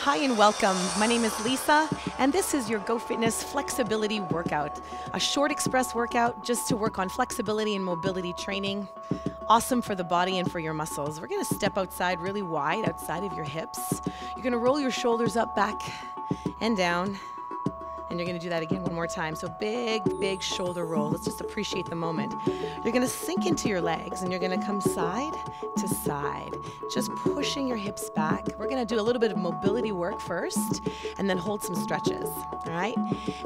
Hi and welcome. My name is Lisa, and this is your GoFitness Flexibility Workout, a short express workout just to work on flexibility and mobility training. Awesome for the body and for your muscles. We're gonna step outside really wide, outside of your hips. You're gonna roll your shoulders up, back, and down. And you're gonna do that again one more time. So big, big shoulder roll. Let's just appreciate the moment. You're gonna sink into your legs and you're gonna come side to side, just pushing your hips back. We're gonna do a little bit of mobility work first and then hold some stretches, all right?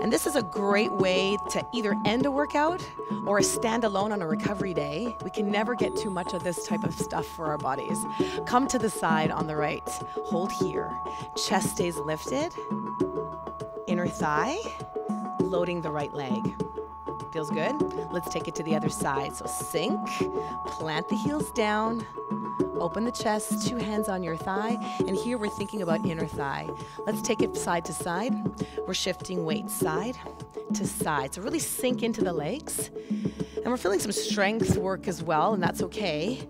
And this is a great way to either end a workout or stand alone on a recovery day. We can never get too much of this type of stuff for our bodies. Come to the side on the right. Hold here. Chest stays lifted. Inner thigh, loading the right leg. Feels good? Let's take it to the other side. So sink, plant the heels down, open the chest, two hands on your thigh, and here we're thinking about inner thigh. Let's take it side to side. We're shifting weight side to side. So really sink into the legs. And we're feeling some strength work as well, and that's okay.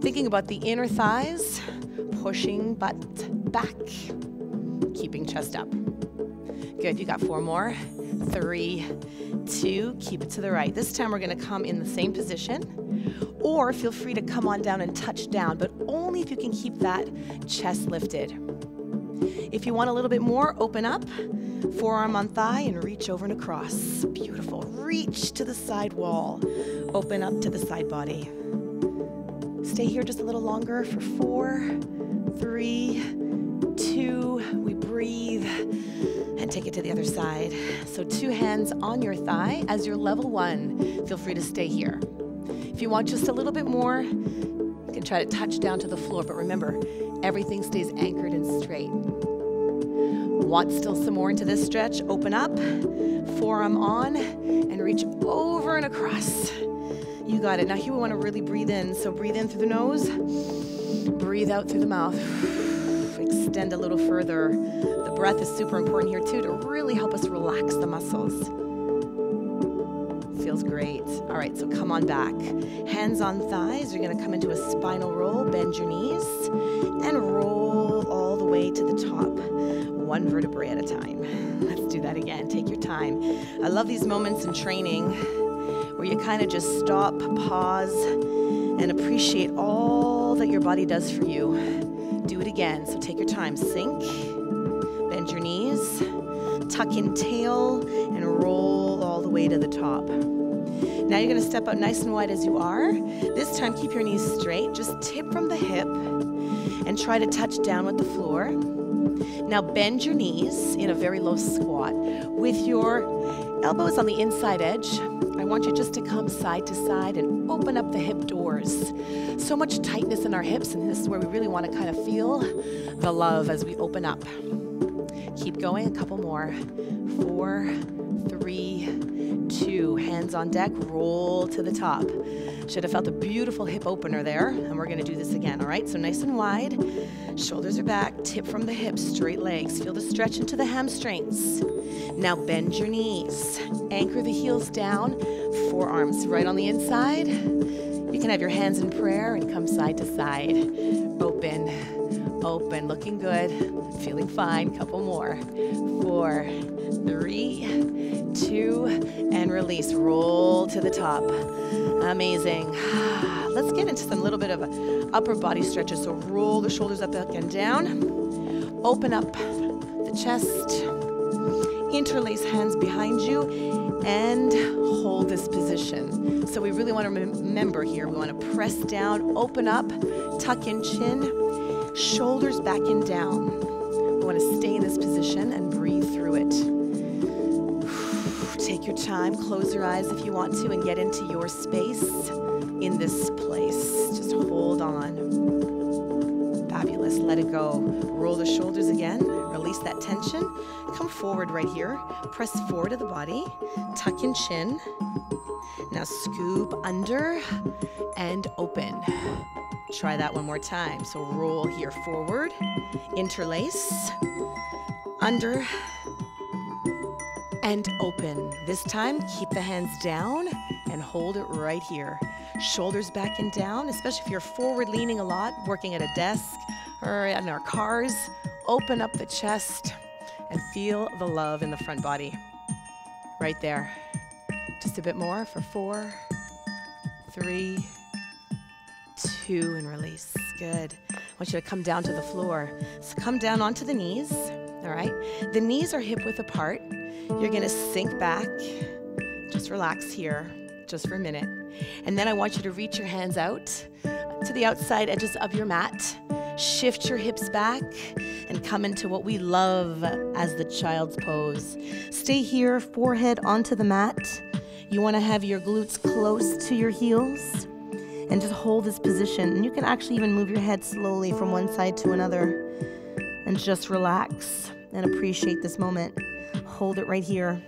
Thinking about the inner thighs, pushing butt back, keeping chest up. Good, you got 4 more. 3, 2, keep it to the right. This time we're gonna come in the same position, or feel free to come on down and touch down, but only if you can keep that chest lifted. If you want a little bit more, open up, forearm on thigh and reach over and across. Beautiful, reach to the side wall. Open up to the side body. Stay here just a little longer for 4, 3, 2, we breathe. And take it to the other side. So 2 hands on your thigh as your level 1. Feel free to stay here. If you want just a little bit more, you can try to touch down to the floor, but remember, everything stays anchored and straight. Want still some more into this stretch? Open up, forearm on, and reach over and across. You got it. Now here we want to really breathe in. So breathe in through the nose, breathe out through the mouth. Extend a little further. The breath is super important here too to really help us relax the muscles. Feels great. All right, so come on back. Hands on thighs. You're gonna come into a spinal roll, bend your knees, and roll all the way to the top, 1 vertebrae at a time. Let's do that again. Take your time. I love these moments in training where you kind of just stop, pause, and appreciate all that your body does for you. Do it again. So take your time. Sink, bend your knees, tuck in tail, and roll all the way to the top. Now you're going to step out nice and wide as you are. This time, keep your knees straight. Just tip from the hip and try to touch down with the floor. Now bend your knees in a very low squat. With your elbows on the inside edge, I want you just to come side to side and open up the hip doors. So much tightness in our hips, and this is where we really want to kind of feel the love as we open up. Keep going, a couple more. 4, 3, 2, hands on deck, roll to the top. Should have felt a beautiful hip opener there, and we're gonna do this again, all right? So nice and wide, shoulders are back, tip from the hips, straight legs. Feel the stretch into the hamstrings. Now bend your knees, anchor the heels down, forearms right on the inside. You can have your hands in prayer and come side to side. Open, open, looking good, feeling fine, couple more. 4, 3, 2, and release, roll to the top. Amazing. Let's get into some little bit of upper body stretches. So roll the shoulders up and down. Open up the chest. Interlace hands behind you and hold this position. So we really want to remember here, we want to press down, open up, tuck in chin, shoulders back and down. We want to stay in this position and breathe through it. Take your time, close your eyes if you want to, and get into your space in this place. Just hold on. Fabulous, let it go. Roll the shoulders again, release that tension. Come forward right here, press forward to the body, tuck in chin. Now scoop under and open. Try that one more time. So roll here forward, interlace, under, and open. This time, keep the hands down and hold it right here. Shoulders back and down, especially if you're forward leaning a lot, working at a desk or in our cars. Open up the chest and feel the love in the front body. Right there. Just a bit more for 4, 3, 2, and release. Good. I want you to come down to the floor. So come down onto the knees, all right? The knees are hip width apart. You're gonna sink back. Just relax here, just for a minute. And then I want you to reach your hands out to the outside edges of your mat. Shift your hips back and come into what we love as the child's pose. Stay here, forehead onto the mat. You wanna have your glutes close to your heels and just hold this position. And you can actually even move your head slowly from one side to another and just relax and appreciate this moment. Hold it right here.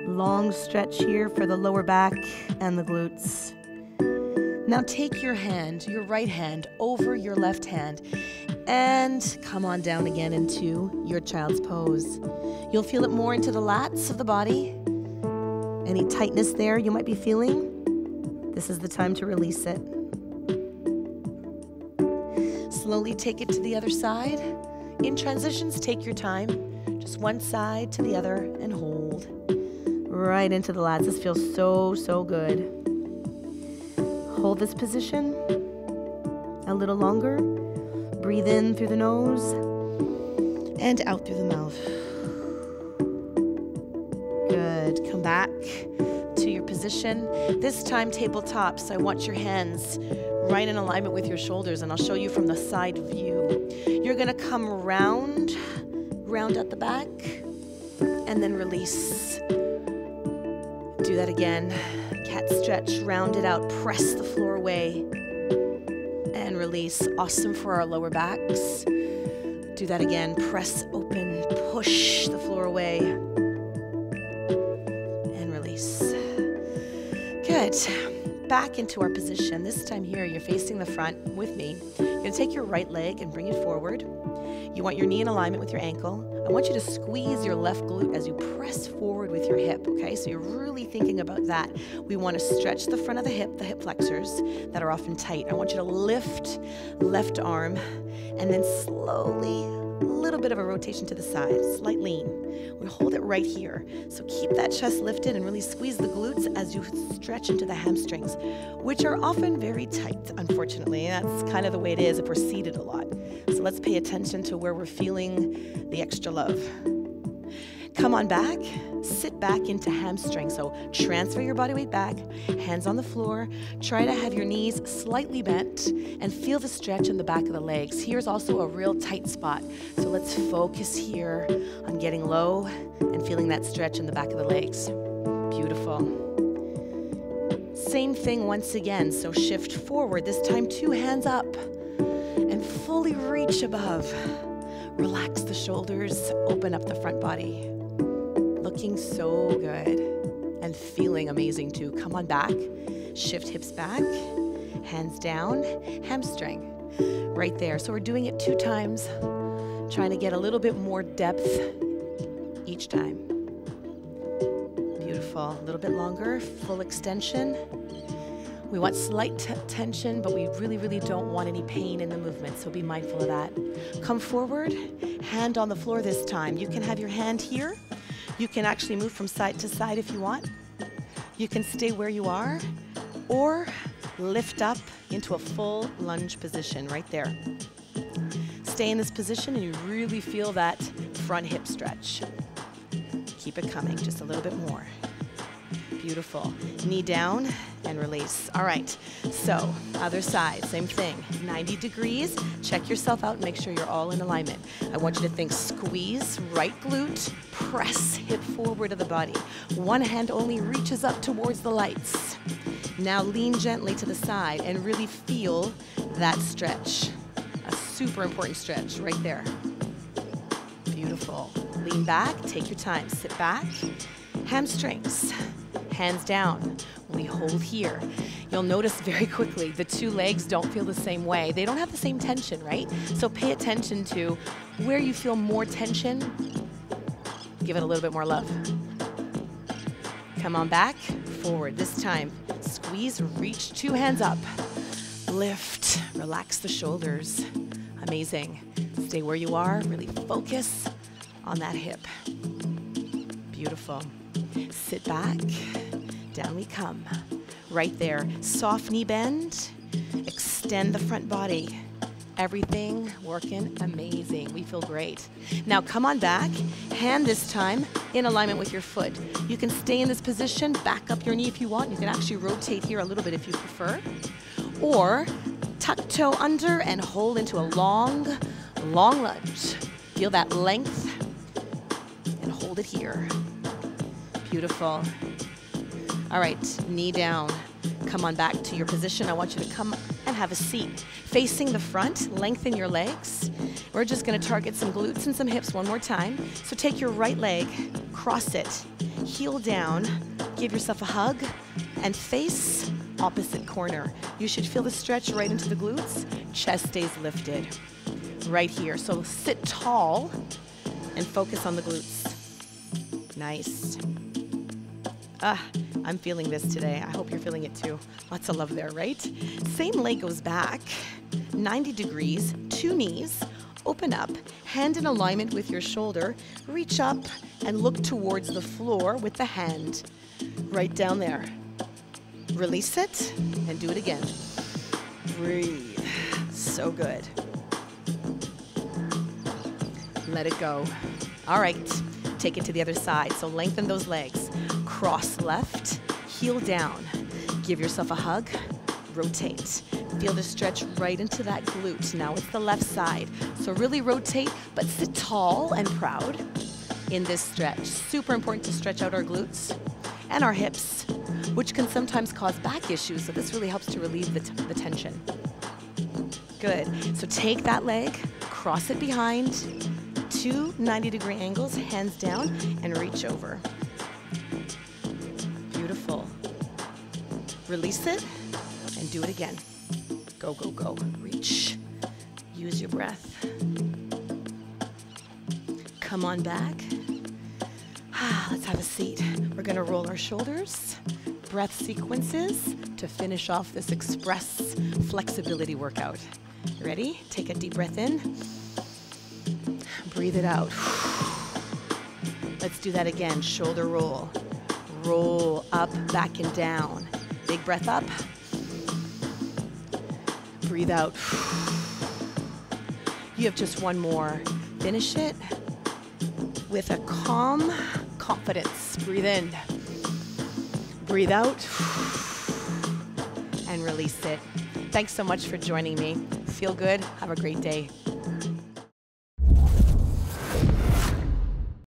Long stretch here for the lower back and the glutes. Now take your hand, your right hand, over your left hand and come on down again into your child's pose. You'll feel it more into the lats of the body. Any tightness there you might be feeling, this is the time to release it. Slowly take it to the other side. In transitions, take your time. Just one side to the other and hold. Right into the lats. This feels so, so good. Hold this position a little longer. Breathe in through the nose and out through the mouth. Good. Come back to your position. This time tabletop, so I want your hands right in alignment with your shoulders, and I'll show you from the side view. You're gonna come round at the back, and then release. Do that again. Cat stretch, round it out, press the floor away, and release. Awesome for our lower backs. Do that again, press open, push the floor away, and release. Good. Back into our position. This time here, you're facing the front with me. You're gonna take your right leg and bring it forward. You want your knee in alignment with your ankle. I want you to squeeze your left glute as you press forward with your hip, okay? So you're really thinking about that. We want to stretch the front of the hip flexors that are often tight. I want you to lift left arm and then slowly, a little bit of a rotation to the side, slight lean. We hold it right here. So keep that chest lifted and really squeeze the glutes as you stretch into the hamstrings, which are often very tight, unfortunately. That's kind of the way it is if we're seated a lot. So let's pay attention to where we're feeling the extra love. Come on back, sit back into hamstring. So transfer your body weight back, hands on the floor. Try to have your knees slightly bent and feel the stretch in the back of the legs. Here's also a real tight spot. So let's focus here on getting low and feeling that stretch in the back of the legs. Beautiful. Same thing once again. So shift forward, this time 2 hands up and fully reach above. Relax the shoulders, open up the front body. Looking so good and feeling amazing too. Come on back, shift hips back, hands down, hamstring. Right there. So we're doing it 2 times, trying to get a little bit more depth each time. Beautiful. A little bit longer, full extension. We want slight tension, but we really, really don't want any pain in the movement, so be mindful of that. Come forward, hand on the floor this time. You can have your hand here. You can actually move from side to side if you want. You can stay where you are, or lift up into a full lunge position right there. Stay in this position and you really feel that front hip stretch. Keep it coming, just a little bit more. Beautiful. Knee down and release. All right, so other side, same thing. 90 degrees, check yourself out and make sure you're all in alignment. I want you to think squeeze, right glute, press hip forward of the body. One hand only reaches up towards the lights. Now lean gently to the side and really feel that stretch. A super important stretch right there. Beautiful. Lean back, take your time, sit back. Hamstrings, hands down. We hold here. You'll notice very quickly the 2 legs don't feel the same way. They don't have the same tension, right? So pay attention to where you feel more tension. Give it a little bit more love. Come on back, forward. This time, squeeze, reach 2 hands up. Lift, relax the shoulders. Amazing. Stay where you are. Really focus on that hip. Beautiful. Sit back. Down we come. Right there. Soft knee bend. Extend the front body. Everything working amazing. We feel great. Now come on back. Hand this time in alignment with your foot. You can stay in this position. Back up your knee if you want. You can actually rotate here a little bit if you prefer. Or tuck toe under and hold into a long, long lunge. Feel that length and hold it here. Beautiful. All right, knee down. Come on back to your position. I want you to come and have a seat. Facing the front, lengthen your legs. We're just gonna target some glutes and some hips one more time. So take your right leg, cross it, heel down, give yourself a hug, and face opposite corner. You should feel the stretch right into the glutes. Chest stays lifted. Right here. So sit tall and focus on the glutes. Nice. I'm feeling this today. I hope you're feeling it too. Lots of love there, right? Same leg goes back, 90 degrees, two knees, open up, hand in alignment with your shoulder, reach up and look towards the floor with the hand right down there. Release it and do it again. Breathe. So good. Let it go. All right, take it to the other side. So lengthen those legs. Cross left, heel down. Give yourself a hug, rotate. Feel the stretch right into that glute. Now it's the left side. So really rotate, but sit tall and proud in this stretch. Super important to stretch out our glutes and our hips, which can sometimes cause back issues. So this really helps to relieve the tension. Good. So take that leg, cross it behind, two 90-degree angles, hands down, and reach over. Beautiful. Release it and do it again. Go, go, go. Reach. Use your breath. Come on back. Let's have a seat. We're going to roll our shoulders. Breath sequences to finish off this express flexibility workout. Ready? Take a deep breath in. Breathe it out. Let's do that again. Shoulder roll. Roll up, back and down. Big breath up. Breathe out. You have just one more. Finish it with a calm confidence. Breathe in. Breathe out. And release it. Thanks so much for joining me. Feel good. Have a great day.